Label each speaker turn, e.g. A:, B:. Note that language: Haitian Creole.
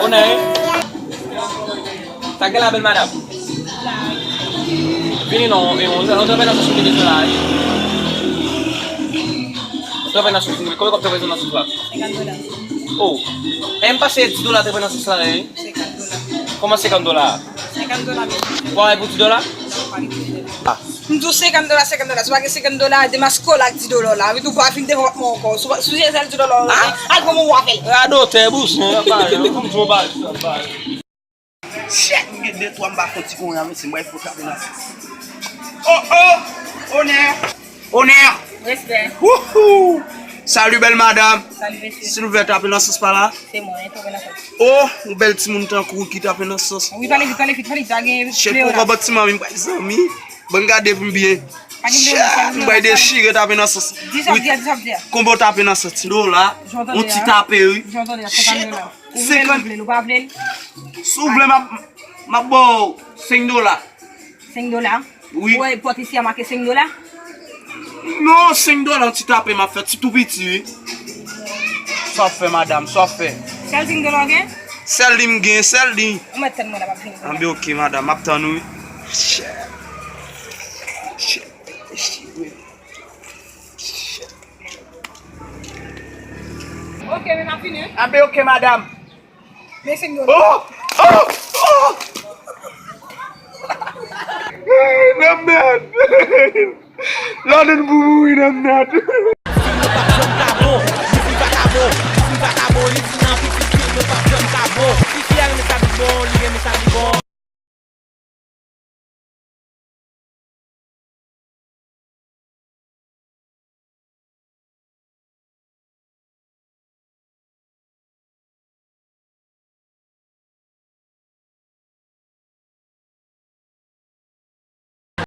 A: On est. T'as quelle belle madame? Vieni no, non te vedo su di solare. Dove è nato? Come quanto preso una sulla? Oh, è un passetto $2 per una solare? Come $2? Quale $2? Ah.
B: Untuk $2, sebagai $2 de maskola $10. Itu pa fin de moko. Susi sel $10. Aku mau wafel.
A: Ado te bus, come tu vai?
C: Check, get that one back on Tico and I'm my foot up in us. Oh, on air.
B: Yes, there.
C: Woohoo! Salut, belle madame.
B: Salut, monsieur.
C: Si vous voulez taper dans ce pas là.
B: C'est moi, tu connais ça.
C: Oh, un bel petit monde qui tape dans ce sauce.
B: Oui, parlez vite, tagé.
C: Chef, pourquoi bâtiment, mes amis? Bon, gardez vous bien. On va déchirer taper dans ce sauce.
B: 10
C: Comment taper dans ce $10 là? On t'y tape, oui.
B: J'entends dire $50.
C: C'est quand
B: Vous pas appeler
C: s'ouvre ma bon $5.
B: $5?
C: Oui.
B: Ouais, pour ici à marquer $5?
C: Non, $5 tu tapes ma fête, c'est tout petit. Ça fait madame, ça fait.
B: C'est $5 gain?
C: Celle lim gain, celle lim.
B: On met tellement là pas fini.
C: On bien OK madame, m'attend nous.
B: OK, mais m'a fini.
C: Ah bien OK madame.
B: Mais $5.
C: Oh! I'm not. London boo, I'm not.